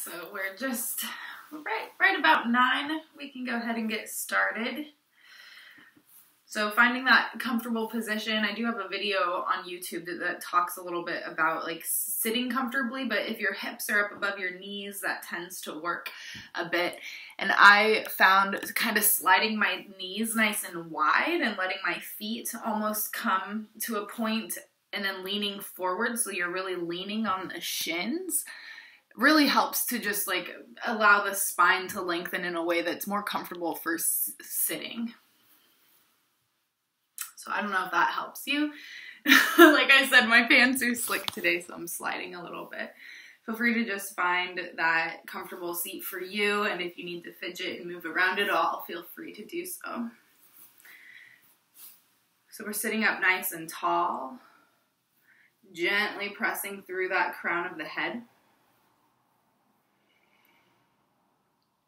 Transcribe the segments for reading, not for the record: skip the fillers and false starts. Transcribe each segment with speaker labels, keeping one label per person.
Speaker 1: So we're just right about 9. We can go ahead and get started. So finding that comfortable position, I do have a video on YouTube that talks a little bit about like sitting comfortably, but if your hips are up above your knees, that tends to work a bit. And I found kind of sliding my knees nice and wide and letting my feet almost come to a point and then leaning forward, so you're really leaning on the shins, really helps to just like allow the spine to lengthen in a way that's more comfortable for sitting. So I don't know if that helps you. Like I said, my pants are slick today, so I'm sliding a little bit. Feel free to just find that comfortable seat for you, and if you need to fidget and move around at all, feel free to do so. So we're sitting up nice and tall, gently pressing through that crown of the head.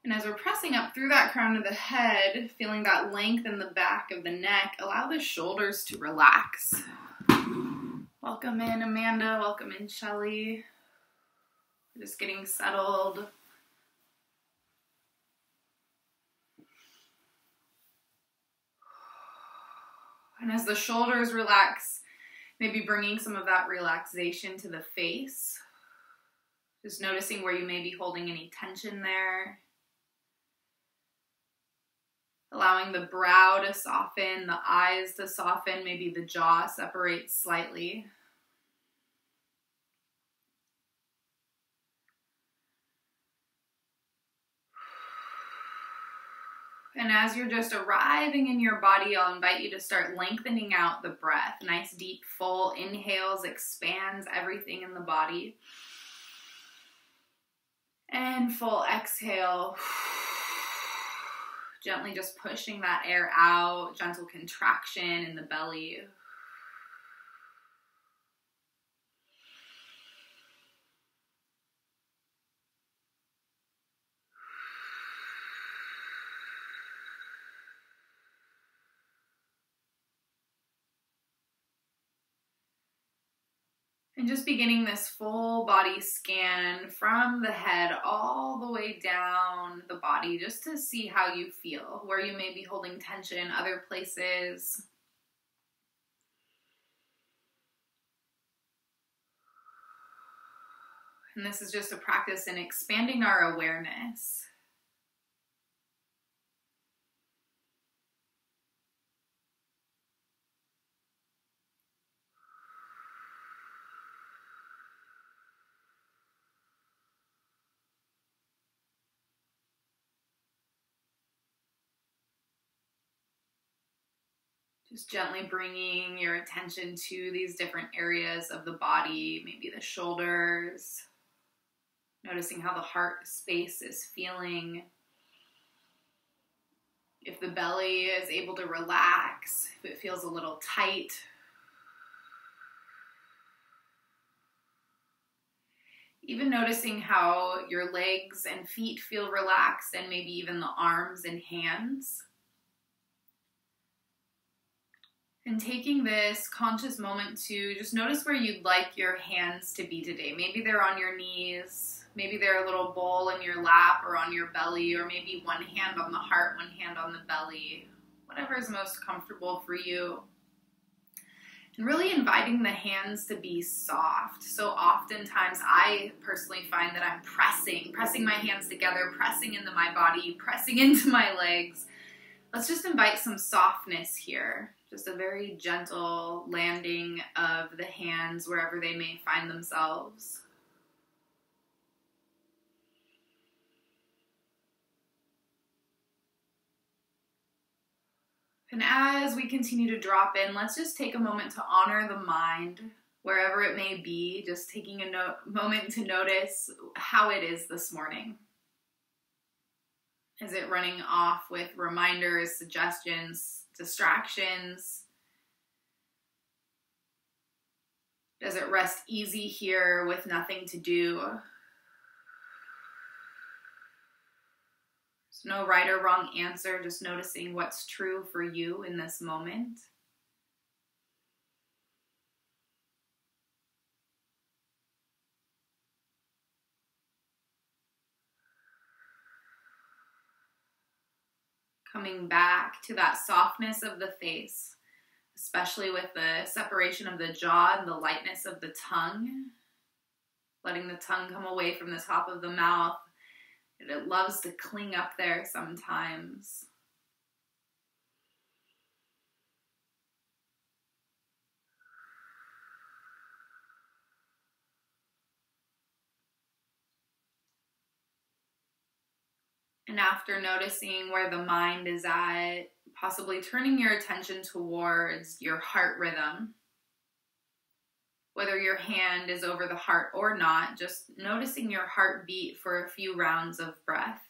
Speaker 1: And as we're pressing up through that crown of the head, feeling that length in the back of the neck, allow the shoulders to relax. Welcome in, Amanda. Welcome in, Shelly. We're just getting settled. And as the shoulders relax, maybe bringing some of that relaxation to the face. Just noticing where you may be holding any tension there. Allowing the brow to soften, the eyes to soften, maybe the jaw separates slightly. And as you're just arriving in your body, I'll invite you to start lengthening out the breath. Nice deep full inhales, expands everything in the body. And full exhale. Gently just pushing that air out, gentle contraction in the belly. And just beginning this full body scan from the head all the way down the body, just to see how you feel, where you may be holding tension, other places. And this is just a practice in expanding our awareness. Just gently bringing your attention to these different areas of the body, maybe the shoulders, noticing how the heart space is feeling. If the belly is able to relax, if it feels a little tight. Even noticing how your legs and feet feel relaxed, and maybe even the arms and hands. And taking this conscious moment to just notice where you'd like your hands to be today. Maybe they're on your knees, maybe they're a little bowl in your lap or on your belly, or maybe one hand on the heart, one hand on the belly, whatever is most comfortable for you. And really inviting the hands to be soft. So oftentimes I personally find that I'm pressing my hands together, pressing into my body, pressing into my legs. Let's just invite some softness here. Just a very gentle landing of the hands wherever they may find themselves. And as we continue to drop in, let's just take a moment to honor the mind, wherever it may be, just taking a moment to notice how it is this morning. Is it running off with reminders, suggestions, distractions? Does it rest easy here with nothing to do? There's no right or wrong answer, just noticing what's true for you in this moment. Coming back to that softness of the face, especially with the separation of the jaw and the lightness of the tongue. Letting the tongue come away from the top of the mouth. It loves to cling up there sometimes. And after noticing where the mind is at, possibly turning your attention towards your heart rhythm. Whether your hand is over the heart or not, just noticing your heartbeat for a few rounds of breath.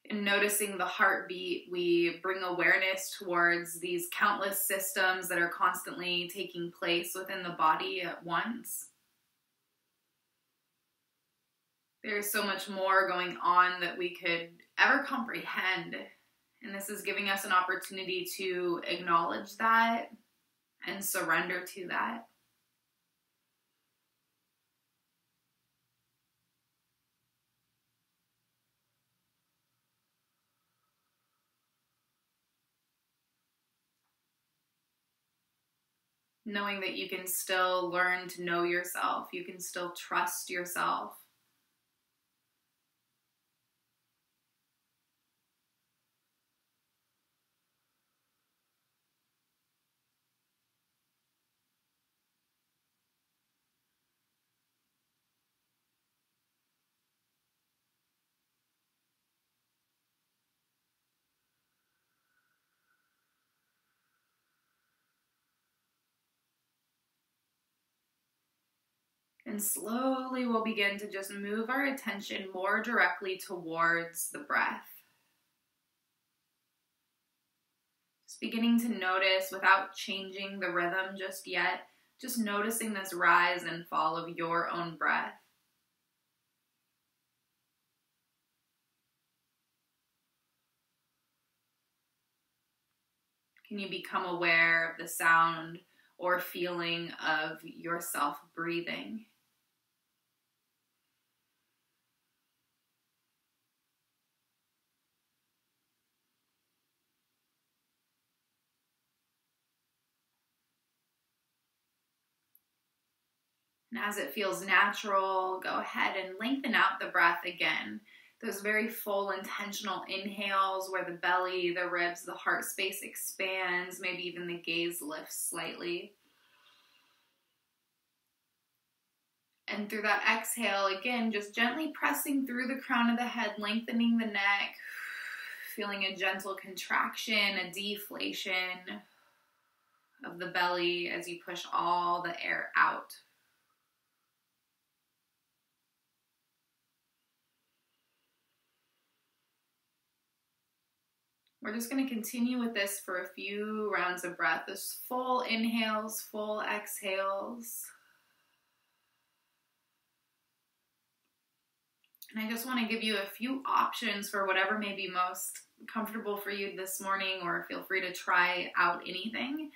Speaker 1: In noticing the heartbeat, we bring awareness towards these countless systems that are constantly taking place within the body at once. There's so much more going on that we could ever comprehend, and this is giving us an opportunity to acknowledge that and surrender to that. Knowing that you can still learn to know yourself, you can still trust yourself. And slowly we'll begin to just move our attention more directly towards the breath. Just beginning to notice without changing the rhythm just yet, just noticing this rise and fall of your own breath. Can you become aware of the sound or feeling of yourself breathing? And as it feels natural, go ahead and lengthen out the breath again. Those very full, intentional inhales where the belly, the ribs, the heart space expands, maybe even the gaze lifts slightly. And through that exhale, again, just gently pressing through the crown of the head, lengthening the neck, feeling a gentle contraction, a deflation of the belly as you push all the air out. We're just going to continue with this for a few rounds of breath. This full inhales, full exhales. And I just want to give you a few options for whatever may be most comfortable for you this morning, or feel free to try out anything.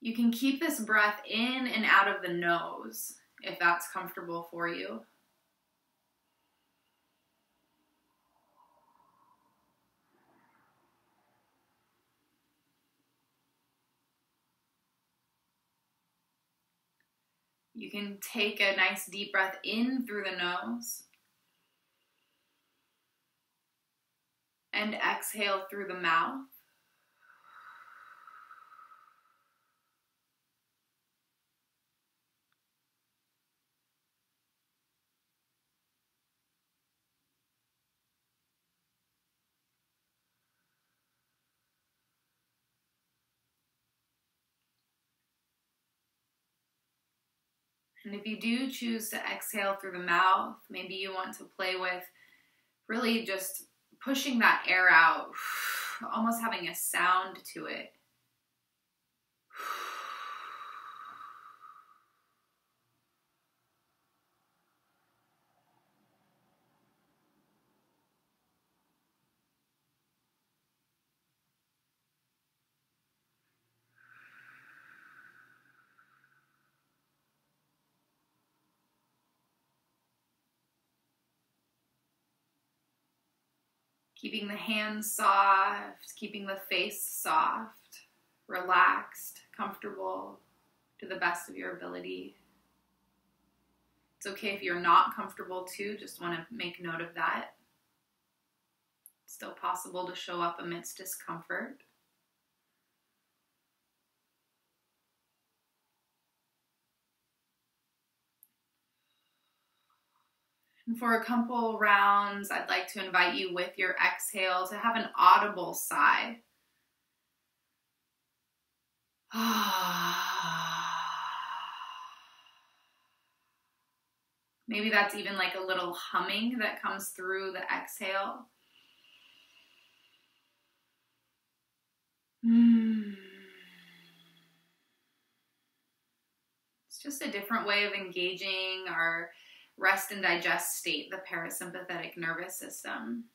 Speaker 1: You can keep this breath in and out of the nose if that's comfortable for you. You can take a nice deep breath in through the nose and exhale through the mouth. And if you do choose to exhale through the mouth, maybe you want to play with really just pushing that air out, almost having a sound to it. Keeping the hands soft, keeping the face soft, relaxed, comfortable to the best of your ability. It's okay if you're not comfortable too, just want to make note of that. It's still possible to show up amidst discomfort. And for a couple rounds, I'd like to invite you with your exhale to have an audible sigh. Maybe that's even like a little humming that comes through the exhale. It's just a different way of engaging our rest and digest state, the parasympathetic nervous system.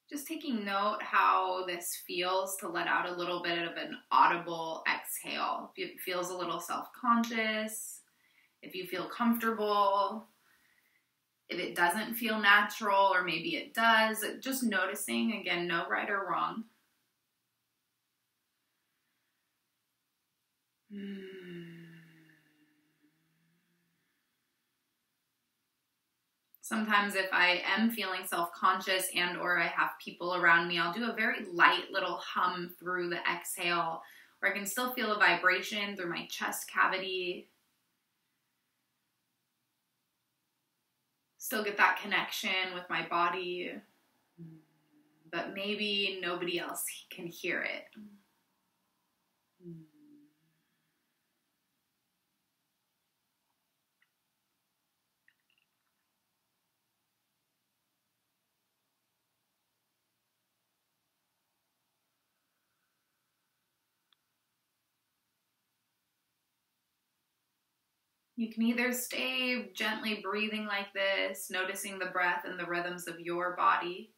Speaker 1: Just taking note how this feels to let out a little bit of an audible exhale. If it feels a little self-conscious, if you feel comfortable, if it doesn't feel natural, or maybe it does, just noticing, again, no right or wrong. Sometimes if I am feeling self-conscious and or I have people around me, I'll do a very light little hum through the exhale, where I can still feel a vibration through my chest cavity. Still get that connection with my body, but maybe nobody else can hear it. You can either stay gently breathing like this, noticing the breath and the rhythms of your body.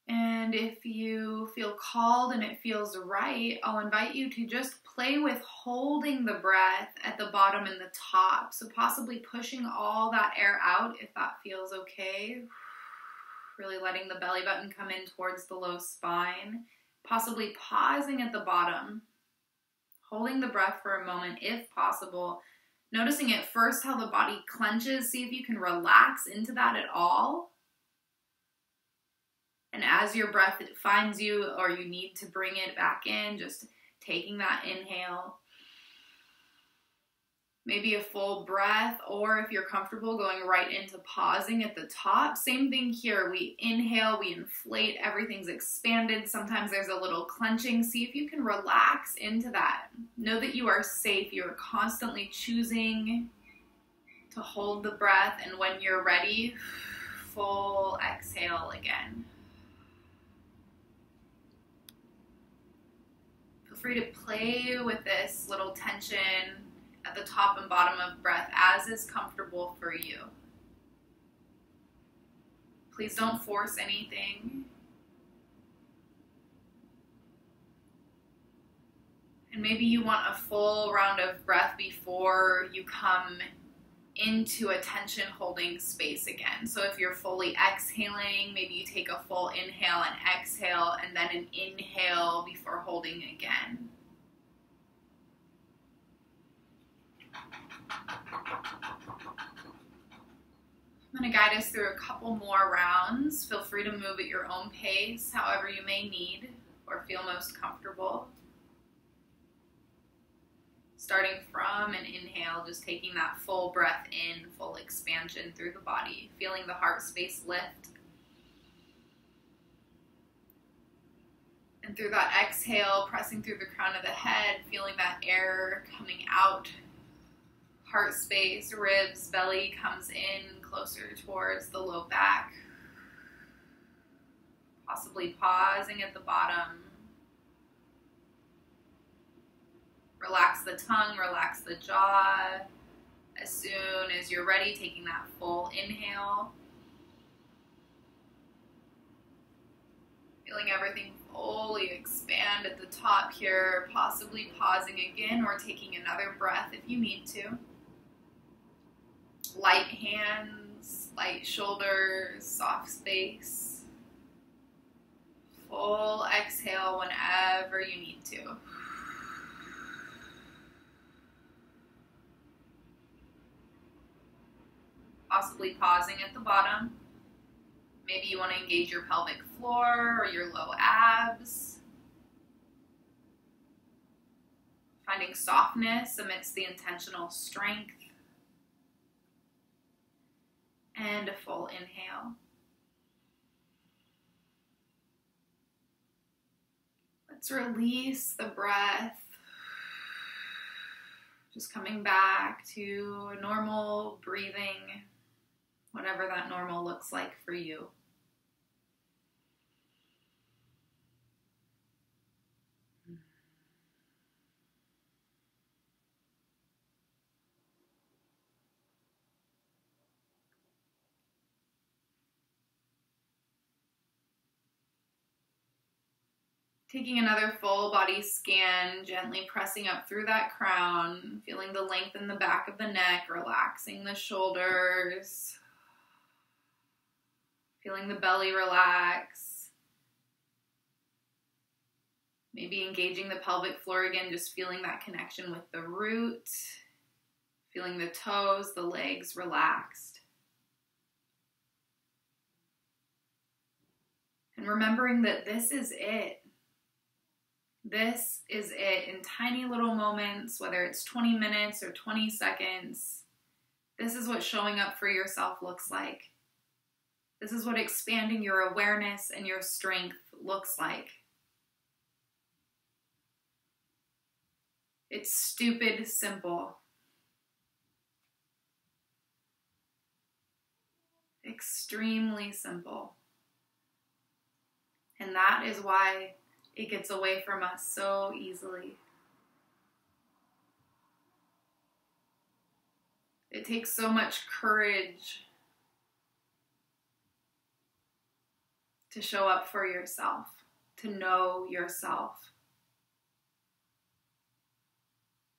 Speaker 1: And if you feel called and it feels right, I'll invite you to just play with holding the breath at the bottom and the top. So possibly pushing all that air out if that feels okay. Really letting the belly button come in towards the low spine. Possibly pausing at the bottom, holding the breath for a moment if possible, noticing at first how the body clenches. See if you can relax into that at all. And as your breath finds you or you need to bring it back in, just taking that inhale. Maybe a full breath, or if you're comfortable, going right into pausing at the top. Same thing here. We inhale, we inflate, everything's expanded. Sometimes there's a little clenching. See if you can relax into that. Know that you are safe. You are constantly choosing to hold the breath, and when you're ready, full exhale again. Feel free to play with this little tension at the top and bottom of breath as is comfortable for you. Please don't force anything. And maybe you want a full round of breath before you come into a tension holding space again. So if you're fully exhaling, maybe you take a full inhale and exhale, and then an inhale before holding again. I'm going to guide us through a couple more rounds. Feel free to move at your own pace, however you may need or feel most comfortable. Starting from an inhale, just taking that full breath in, full expansion through the body, feeling the heart space lift. And through that exhale, pressing through the crown of the head, feeling that air coming out. Heart space, ribs, belly comes in closer towards the low back. Possibly pausing at the bottom. Relax the tongue, relax the jaw. As soon as you're ready, taking that full inhale. Feeling everything fully expand at the top here, possibly pausing again or taking another breath if you need to. Light hands, light shoulders, soft space. Full exhale whenever you need to. Possibly pausing at the bottom. Maybe you want to engage your pelvic floor or your low abs. Finding softness amidst the intentional strength. And a full inhale. Let's release the breath. Just coming back to normal breathing, whatever that normal looks like for you. Taking another full body scan, gently pressing up through that crown, feeling the length in the back of the neck, relaxing the shoulders, feeling the belly relax. Maybe engaging the pelvic floor again, just feeling that connection with the root, feeling the toes, the legs relaxed. And remembering that this is it. This is it in tiny little moments, whether it's 20 minutes or 20 seconds. This is what showing up for yourself looks like. This is what expanding your awareness and your strength looks like. It's stupid simple. Extremely simple. And that is why it gets away from us so easily. It takes so much courage to show up for yourself, to know yourself.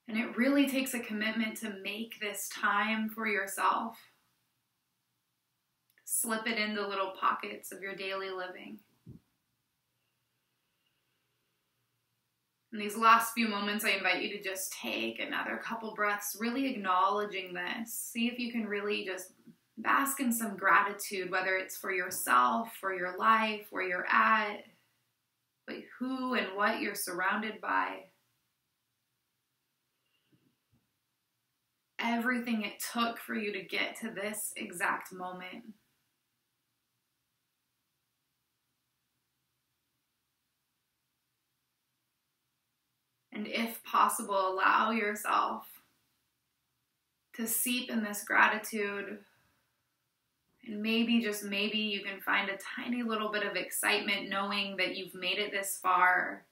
Speaker 1: And it really takes a commitment to make this time for yourself. Slip it into little pockets of your daily living. In these last few moments, I invite you to just take another couple breaths, really acknowledging this. See if you can really just bask in some gratitude, whether it's for yourself, for your life, where you're at, but who and what you're surrounded by. Everything it took for you to get to this exact moment. And if possible, allow yourself to seep in this gratitude. And maybe, just maybe, you can find a tiny little bit of excitement knowing that you've made it this far.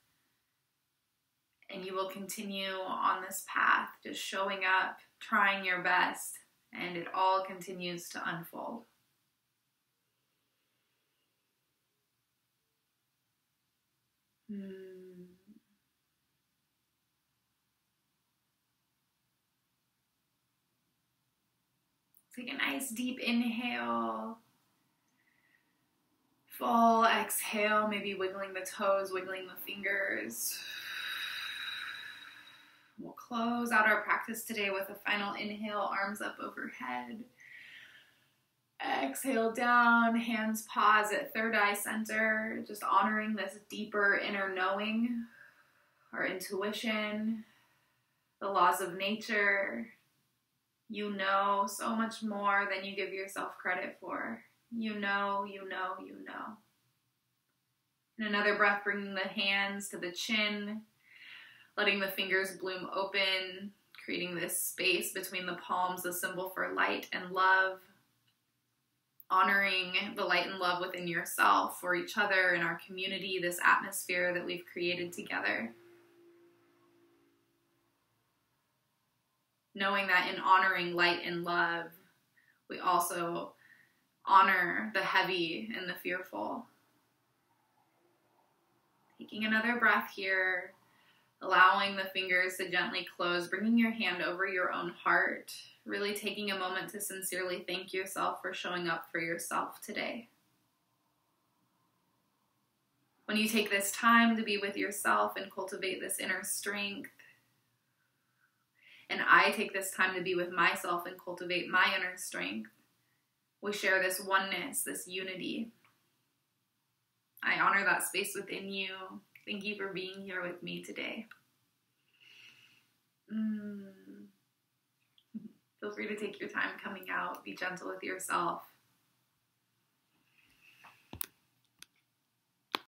Speaker 1: And you will continue on this path, just showing up, trying your best, and it all continues to unfold. Take a nice deep inhale. Full exhale, maybe wiggling the toes, wiggling the fingers. We'll close out our practice today with a final inhale, arms up overhead. Exhale down, hands pause at third eye center, just honoring this deeper inner knowing, our intuition, the laws of nature. You know so much more than you give yourself credit for. You know, you know, you know. And another breath, bringing the hands to the chin, letting the fingers bloom open, creating this space between the palms, the symbol for light and love. Honoring the light and love within yourself, for each other, in our community, this atmosphere that we've created together. Knowing that in honoring light and love, we also honor the heavy and the fearful. Taking another breath here, allowing the fingers to gently close, bringing your hand over your own heart, really taking a moment to sincerely thank yourself for showing up for yourself today. When you take this time to be with yourself and cultivate this inner strength, and I take this time to be with myself and cultivate my inner strength, we share this oneness, this unity. I honor that space within you. Thank you for being here with me today. Feel free to take your time coming out. Be gentle with yourself.